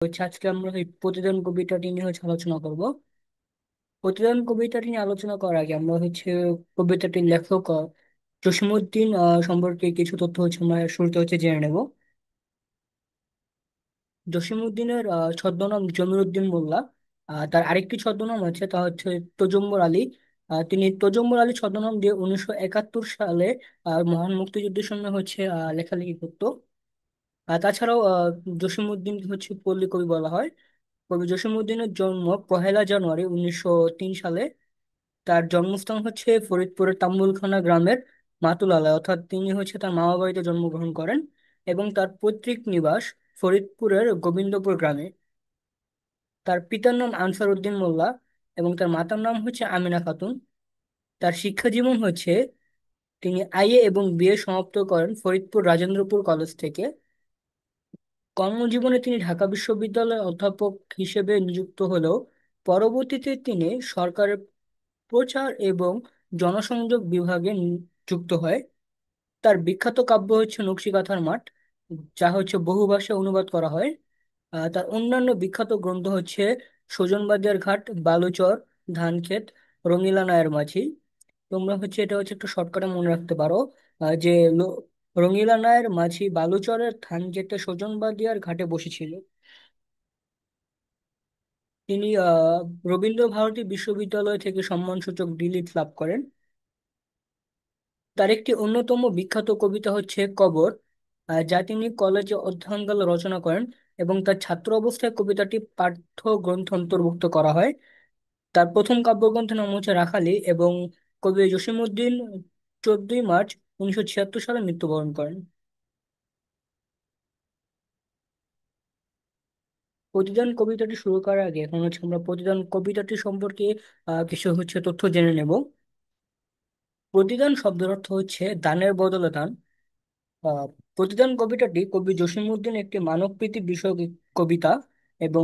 আজকে আমরা এই প্রতিদিন কবিতাটি নিয়ে আলোচনা করব। প্রতিদিন কবিতাটি নিয়ে আলোচনা করার আগে আমরা কবিতাটির লেখক জসিমউদ্দিন সম্পর্কে কিছু তথ্য আমরা শুরুতে জেনে নেব। জসিমউদ্দিনের ছদ্মনাম জমিরুদ্দিন মোল্লা। তার আরেকটি ছদ্মনাম আছে, তা হচ্ছে তোজম্বর আলী। তিনি তোজম্বর আলী ছদ্মনাম দিয়ে 1971 সালে মহান মুক্তিযুদ্ধের সময় লেখালেখি করতো। তাছাড়াও জসিমউদ্দিন পল্লী কবি বলা হয়। কবি জসিমউদ্দিনের জন্ম 1 জানুয়ারি 1903 সালে। তার জন্মস্থান ফরিদপুরের তাম্বুলখানা গ্রামের মাতুলালয়, অর্থাৎ তিনি তার মামা বাড়িতে জন্মগ্রহণ করেন। এবং তার পৈতৃক নিবাস ফরিদপুরের গোবিন্দপুর গ্রামে। তার পিতার নাম আনসার উদ্দিন মোল্লা এবং তার মাতার নাম আমিনা খাতুন। তার শিক্ষা জীবন তিনি আইএ এবং বিএ সমাপ্ত করেন ফরিদপুর রাজেন্দ্রপুর কলেজ থেকে। কর্মজীবনে তিনি ঢাকা বিশ্ববিদ্যালয়ের অধ্যাপক হিসেবে নিযুক্ত হলেও পরবর্তীতে তিনি সরকারের প্রচার এবং জনসংযোগ বিভাগে যুক্ত হয়। তার বিখ্যাত কাব্য নকশিকাঁথার মাঠ, যা বহু ভাষায় অনুবাদ করা হয়। তার অন্যান্য বিখ্যাত গ্রন্থ সুজনবাজার ঘাট, বালুচর, ধানক্ষেত, রঙিলা নায়ের মাঝি। তোমরা এটা একটু শর্টকাটে মনে রাখতে পারো। যে রঙিলা নায়ের মাঝি বালুচরের ধানক্ষেতে সুজনবাজার ঘাটে বসেছিল। তিনি রবীন্দ্র ভারতী বিশ্ববিদ্যালয় থেকে সম্মানসূচক ডিলিট লাভ করেন। তার একটি অন্যতম বিখ্যাত কবিতা কবর, যা তিনি কলেজে অধ্যয়নকালে রচনা করেন এবং তার ছাত্র অবস্থায় কবিতাটি পাঠ্য গ্রন্থে অন্তর্ভুক্ত করা হয়। তার প্রথম কাব্যগ্রন্থের নাম রাখালি, এবং কবি জসিমউদ্দিন 14 মার্চ 1976 সালে মৃত্যুবরণ করেন। প্রতিদান কবিতাটি শুরু করার আগে এখন আমরা প্রতিদান কবিতাটি সম্পর্কে কিছু তথ্য জেনে নেব। প্রতিদান শব্দের অর্থ দানের বদলে দান। আহ, প্রতিদান কবিতাটি কবি জসিমউদ্দিন একটি মানবপ্রীতি বিষয়ক কবিতা। এবং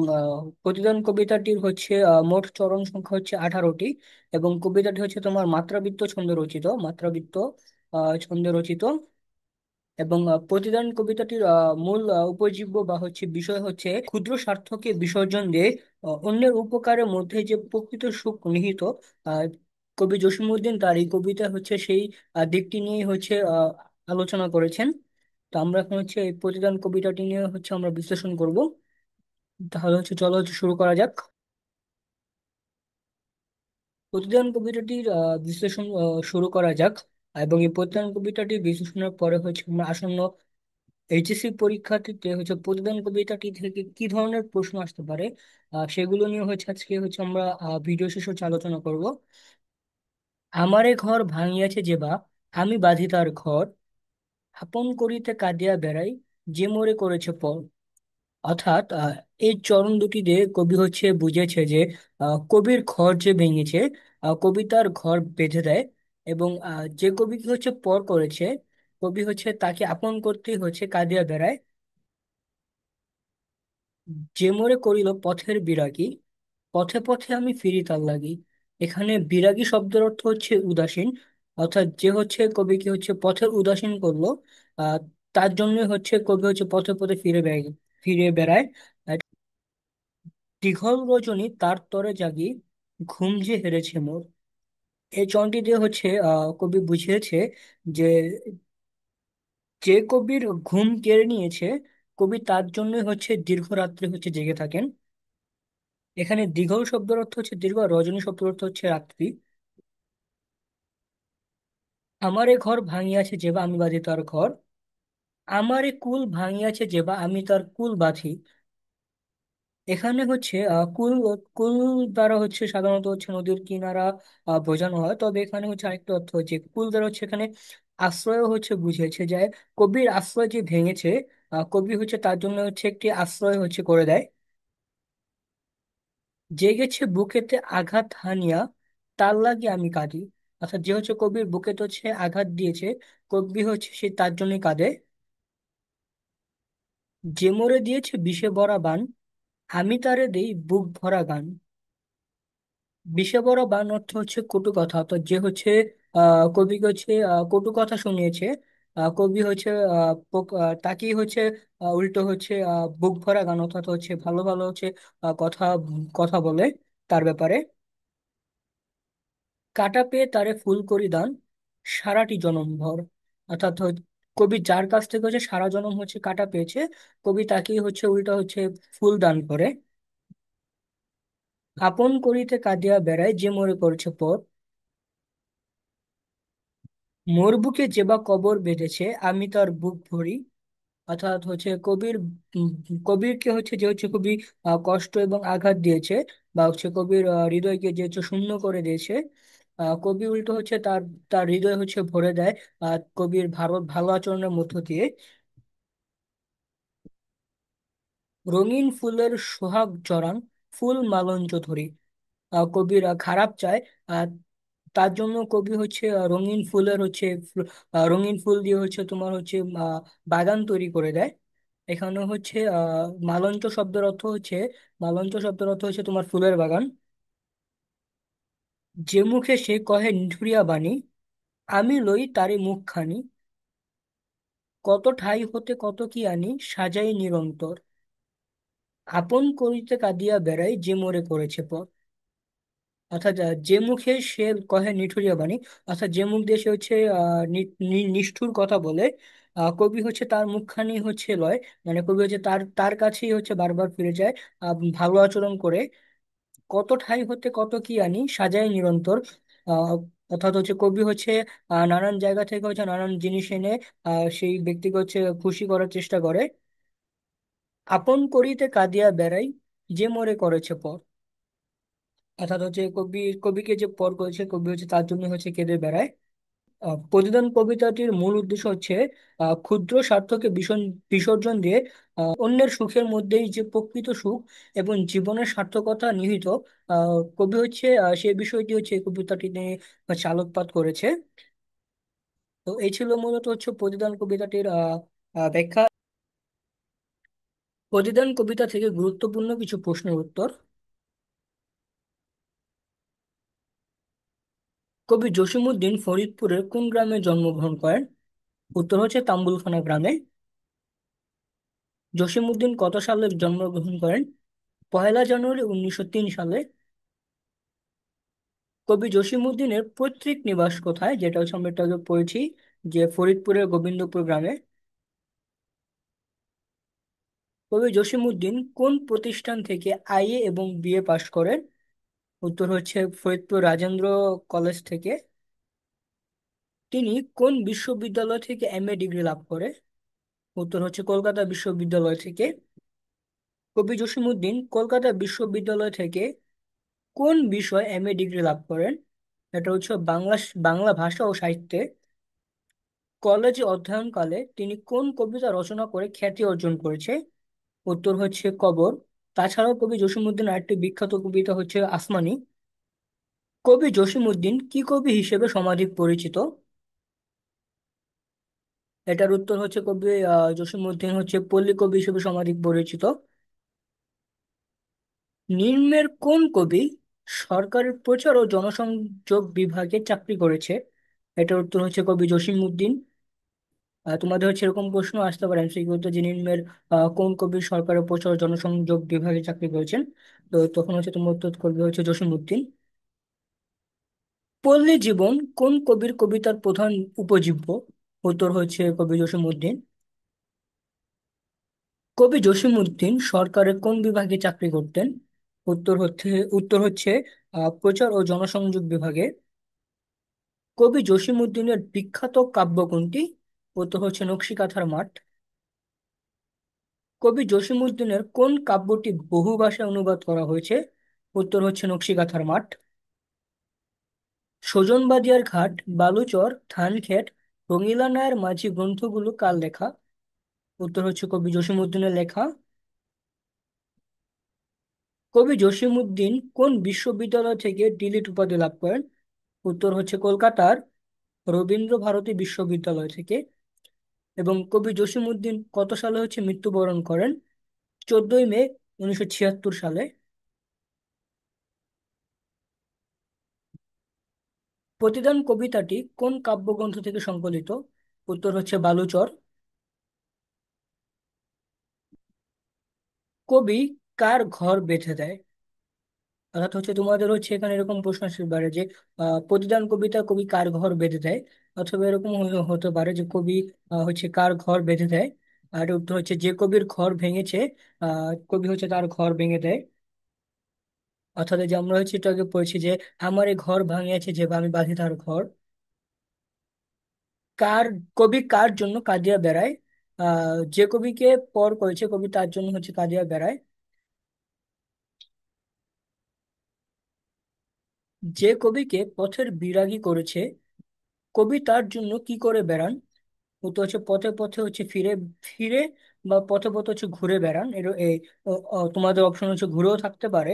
প্রতিদান কবিতাটির মোট চরণ সংখ্যা 18টি। এবং কবিতাটি তোমার মাত্রাবৃত্ত ছন্দে রচিত, ছন্দে রচিত। এবং প্রতিদান কবিতাটির মূল উপজীব্য বা বিষয় ক্ষুদ্র স্বার্থকে বিসর্জন দিয়ে অন্যের উপকারের মধ্যে যে প্রকৃত সুখ নিহিত। আহ, কবি জসিমউদ্দিন তার এই কবিতা সেই দিকটি নিয়ে আলোচনা করেছেন। তো আমরা এখন এই প্রতিদান কবিতাটি নিয়ে আমরা বিশ্লেষণ করব। তাহলে চলো শুরু করা যাক। প্রতিদান কবিতাটির বিশ্লেষণ শুরু করা যাক। এবং এই প্রতিদান কবিতাটি বিশ্লেষণের পরে আমরা আসন্ন এইচএসসি পরীক্ষার্থীতে প্রতিদান কবিতাটি থেকে কি ধরনের প্রশ্ন আসতে পারে, সেগুলো নিয়ে আজকে আমরা ভিডিও শেষে আলোচনা করব। আমারে ঘর ভাঙিয়াছে যে বা, আমি বাঁধি তার ঘর, আপন করিতে কাঁদিয়া বেড়াই, যে মোরে করেছে পর। অর্থাৎ এই চরণ দুটি দিয়ে কবি বুঝেছে যে কবির ঘর যে ভেঙেছে, কবিতার ঘর বেঁধে দেয়। এবং যে কবিকে পর করেছে, কবি তাকে আপন করতে কাঁদিয়া বেড়ায়, যে মোরে করিল পথের বিরাগী, পথে পথে আমি ফিরি তার লাগি। এখানে বিরাগী শব্দের অর্থ উদাসীন। অর্থাৎ যে কবিকে পথের উদাসীন করলো, আহ তার জন্য কবি পথে পথে ফিরে বেড়ায়। দীঘল রজনী তার তরে জাগি, ঘুম যে হেরেছে মোর। এই চরণটি দিয়ে কবি বুঝিয়েছে যে যে কবির ঘুম কেড়ে নিয়েছে, কবি তার জন্য দীর্ঘ রাত্রে জেগে থাকেন। এখানে দীঘল শব্দের অর্থ দীর্ঘ, আর রজনী শব্দের অর্থ রাত্রি। আমারে ঘর ভাঙিয়াছে যেবা, আমি বাঁধি তার ঘর। আমারে কুল ভাঙিয়াছে যেবা, আমি তার কুল বাঁধি। এখানে কুল, কুল দ্বারা সাধারণত নদীর কিনারা বোঝানো হয়। তবে এখানে আরেকটা অর্থ কুল দ্বারা এখানে আশ্রয় বুঝিয়েছে যায়। কবির আশ্রয় যে ভেঙেছে, কবি তার জন্য একটি আশ্রয় করে দেয়। জেগেছে বুকেতে আঘাত হানিয়া, তার লাগে আমি কাঁদি। অর্থাৎ যে কবির বুকেতে আঘাত দিয়েছে, কবি সে তার জন্যই কাঁদে। যে মরে দিয়েছে বিষে ভরা বান, আমি তারে দেই বুক ভরা গান। বিষে ভরা বান অর্থ কটু কথা। অর্থাৎ যে কবিকে কটু কথা শুনিয়েছে, কবি হচ্ছে তাকেই হচ্ছে উল্টো হচ্ছে বুক ভরা গান, অর্থাৎ হচ্ছে ভালো ভালো হচ্ছে কথা কথা বলে তার ব্যাপারে। কাটা পেয়ে তারে ফুল করি দান সারাটি জনম ভর, অর্থাৎ কবি যার কাছ থেকে হচ্ছে সারা জনম হচ্ছে কাটা পেয়েছে, কবি তাকেই হচ্ছে উল্টা হচ্ছে ফুল দান করে। আপন করিতে কাঁদিয়া বেড়ায় যে মরে করছে পর, মোর বুকে যে বা কবর বেঁধেছে আমি তার বুক ভরি। অর্থাৎ হচ্ছে উম, কবিরকে হচ্ছে যে হচ্ছে খুবই কষ্ট এবং আঘাত দিয়েছে, বা হচ্ছে কবির হৃদয়কে যে হচ্ছে শূন্য করে দিয়েছে, কবি উল্টো হচ্ছে তার তার হৃদয় হচ্ছে ভরে দেয় কবির ভালো ভালো আচরণের মধ্য দিয়ে। রঙিন ফুলের সোহাগ জড়ান ফুল মালঞ্চ ধরি। কবির খারাপ চায়, আহ, তার জন্য কবি হচ্ছে রঙিন ফুলের হচ্ছে রঙিন ফুল দিয়ে হচ্ছে তোমার হচ্ছে বাগান তৈরি করে দেয়। এখানে হচ্ছে মালঞ্চ শব্দের অর্থ হচ্ছে তোমার ফুলের বাগান। যে মুখে সে কহে নিঠুরিয়া বাণী, আমি লই তারি মুখখানি, কত ঠাই হতে কত কি আনি সাজাই নিরন্তর। আপন করিতে কাঁদিয়া বেড়াই যে মোরে করেছে পর। অর্থাৎ যে মুখে সে কহে নিঠুরিয়া বাণী, অর্থাৎ যে মুখ দিয়ে সে হচ্ছে নিষ্ঠুর কথা বলে, কবি হচ্ছে তার মুখখানি হচ্ছে লয়, মানে কবি হচ্ছে তার তার কাছেই হচ্ছে বারবার ফিরে যায়, ভালো আচরণ করে। কত ঠাই হতে কত কি আনি সাজাই নিরন্তর। আহ অর্থাৎ হচ্ছে কবি হচ্ছে নানান জায়গা থেকে হচ্ছে নানান জিনিস এনে সেই ব্যক্তিকে হচ্ছে খুশি করার চেষ্টা করে। আপন করিতে কাঁদিয়া বেড়াই যে মোরে করেছে পর। অর্থাৎ হচ্ছে কবিকে যে পর করেছে, কবি হচ্ছে তার জন্য হচ্ছে কেঁদে বেড়ায়। প্রতিদান কবিতাটির মূল উদ্দেশ্য হচ্ছে ক্ষুদ্র স্বার্থকে বিসর্জন দিয়ে অন্যের সুখের মধ্যেই যে প্রকৃত সুখ এবং জীবনের সার্থকতা নিহিত, কবি হচ্ছে সেই বিষয়টি হচ্ছে এই কবিতাটি নিয়ে হচ্ছে আলোকপাত করেছে। তো এই ছিল মূলত হচ্ছে প্রতিদান কবিতাটির ব্যাখ্যা। প্রতিদান কবিতা থেকে গুরুত্বপূর্ণ কিছু প্রশ্নের উত্তর। কবি জসিমউদ্দিন ফরিদপুরের কোন গ্রামে জন্মগ্রহণ করেন? উত্তর হচ্ছে তাম্বুলখানা গ্রামে। জসিমউদ্দিন কত সালে জন্মগ্রহণ করেন? 1লা জানুয়ারি 1903 সালে। কবি জসিমউদ্দিনের পৈতৃক নিবাস কোথায়, যেটা হচ্ছে আমরা একটু আগে পড়েছি, যে ফরিদপুরের গোবিন্দপুর গ্রামে। কবি জসিমউদ্দিন কোন প্রতিষ্ঠান থেকে আইএ এবং বিএ পাশ করেন? উত্তর হচ্ছে ফরিদপুর রাজেন্দ্র কলেজ থেকে। তিনি কোন বিশ্ববিদ্যালয় থেকে এমএ ডিগ্রি লাভ করে? উত্তর হচ্ছে কলকাতা বিশ্ববিদ্যালয় থেকে। কবি জসিমউদ্দিন কলকাতা বিশ্ববিদ্যালয় থেকে কোন বিষয় এমএ ডিগ্রি লাভ করেন? এটা হচ্ছে বাংলা ভাষা ও সাহিত্যে। কলেজে অধ্যয়নকালে তিনি কোন কবিতা রচনা করে খ্যাতি অর্জন করেছে? উত্তর হচ্ছে কবর। তাছাড়াও কবি জসিমউদ্দিন আরেকটি বিখ্যাত কবিতা হচ্ছে আসমানি। কবি জসিমউদ্দিন কি কবি হিসেবে সমাধিক পরিচিত? এটার উত্তর হচ্ছে কবি জসিমউদ্দিন হচ্ছে পল্লী কবি হিসেবে সমাধিক পরিচিত। নিম্নের কোন কবি সরকারের প্রচার ও জনসংযোগ বিভাগে চাকরি করেছে? এটার উত্তর হচ্ছে কবি জসিমউদ্দিন। তোমাদের হচ্ছে এরকম প্রশ্ন আসতে পারে এমসিকিউতে, যে নিম্নের কোন কবি সরকারের প্রচার ও জনসংযোগ বিভাগে চাকরি করেছেন? তো তখন হচ্ছে তোমার উত্তর করবে হচ্ছে জসিমউদ্দিন। পল্লী জীবন কোন কবির কবিতার প্রধান উপজীব্য? উত্তর হচ্ছে কবি জসিমউদ্দিন। কবি জসিমউদ্দিন সরকারের কোন বিভাগে চাকরি করতেন? উত্তর হচ্ছে উত্তর হচ্ছে প্রচার ও জনসংযোগ বিভাগে। কবি জসিমউদ্দিনের বিখ্যাত কাব্য কোনটি? উত্তর হচ্ছে নকশিকাঁথার মাঠ। কবি জসিমউদ্দিনের কোন কাব্যটি বহু ভাষায় অনুবাদ করা হয়েছে? উত্তর হচ্ছে নকশিকাঁথার মাঠ। সুজনবাদিয়ার ঘাট, বালুচর, ধানক্ষেত, রঙিলা নায়ের মাঝি গ্রন্থগুলো কার লেখা? উত্তর হচ্ছে কবি জসিমউদ্দিনের লেখা। কবি জসিমউদ্দিন কোন বিশ্ববিদ্যালয় থেকে ডিলিট উপাধি লাভ করেন? উত্তর হচ্ছে কলকাতার রবীন্দ্র ভারতী বিশ্ববিদ্যালয় থেকে। এবং কবি জসিমউদ্দিন কত সালে হচ্ছে মৃত্যুবরণ করেন? 14ই মে 1976 সালে। প্রতিদান কবিতাটি কোন কাব্যগ্রন্থ থেকে সংকলিত? উত্তর হচ্ছে বালুচর। কবি কার ঘর বেঁধে দেয়? অর্থাৎ হচ্ছে তোমাদের হচ্ছে এখানে এরকম প্রশ্ন আসতে পারে যে প্রতিদান কবিতা কবি কার ঘর বেঁধে দেয়, অথবা এরকম হতে পারে যে কবি হচ্ছে কার ঘর বেঁধে দেয়। আর উত্তর হচ্ছে যে কবির ঘর ভেঙেছে কবি হচ্ছে তার ঘর ভেঙে দেয়। অর্থাৎ এই যে আমরা হচ্ছে একটু আগে পড়েছি যে আমার এই ঘর ভাঙিয়েছে যে আমি বাঁধি তার ঘর। কার কবি কার জন্য কাঁদিয়া বেড়ায়? যে কবিকে পর করেছে কবি তার জন্য হচ্ছে কাঁদিয়া বেড়ায়। যে কবিকে পথের বিরাগী করেছে কবি তার জন্য কি করে বেড়ান? উত্তর হচ্ছে পথে পথে হচ্ছে ফিরে ফিরে, বা পথে পথে হচ্ছে ঘুরে বেড়ান। এই তোমাদের অপশন হচ্ছে ঘুরেও থাকতে পারে।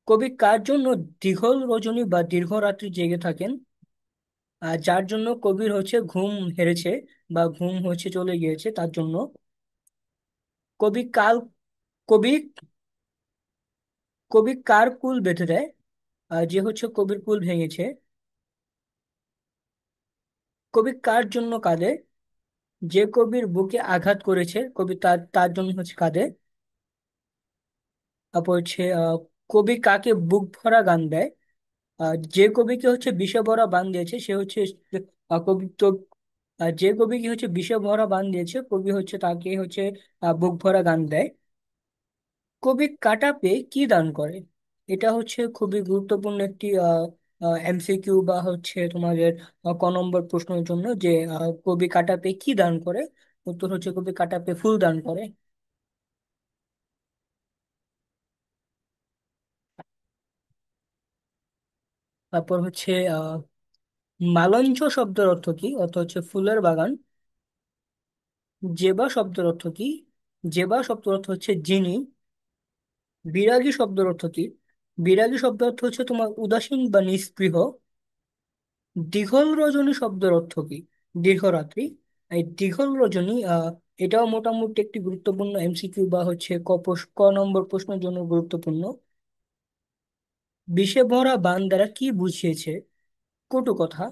কবি কার জন্য দীর্ঘ রজনী বা দীর্ঘ রাত্রি জেগে থাকেন? আর যার জন্য কবির হচ্ছে ঘুম হেরেছে বা ঘুম হচ্ছে চলে গিয়েছে তার জন্য। কবি কাল কবি কবি কার কুল বেঁধে দেয়? যে হচ্ছে কবির কুল ভেঙেছে। কবি কার জন্য কাঁদে? যে কবির বুকে আঘাত করেছে কবি তার তার জন্য হচ্ছে কাঁদে। তারপর হচ্ছে কবি কাকে বুক ভরা গান দেয়? যে কবিকে হচ্ছে বিষে ভরা বান দিয়েছে সে হচ্ছে কবি তো। যে কবিকে হচ্ছে বিষে ভরা বান দিয়েছে কবি হচ্ছে তাকে হচ্ছে বুক ভরা গান দেয়। কবি কাটা পেয়ে কি দান করে? এটা হচ্ছে খুবই গুরুত্বপূর্ণ একটি এমসিকিউ বা হচ্ছে তোমাদের ক নম্বর প্রশ্নের জন্য যে কবি কাটা পেয়ে কি দান করে। উত্তর হচ্ছে কবি কাটা পেয়ে ফুল দান করে। তারপর হচ্ছে মালঞ্চ শব্দের অর্থ কি? অর্থ হচ্ছে ফুলের বাগান। জেবা শব্দের অর্থ কি? জেবা শব্দের অর্থ হচ্ছে যিনি। বিরাগী শব্দের অর্থ কি? বিরাগী শব্দের অর্থ হচ্ছে তোমার উদাসীন বা নিস্পৃহ। দীঘল রজনী শব্দের অর্থ কি? দীর্ঘরাত্রি। এই দীঘল রজনী এটাও মোটামুটি একটি গুরুত্বপূর্ণ এমসিকিউ বা হচ্ছে ক নম্বর প্রশ্নের জন্য গুরুত্বপূর্ণ। বিষে ভরা বান দ্বারা কি বুঝিয়েছে? কটু কথা।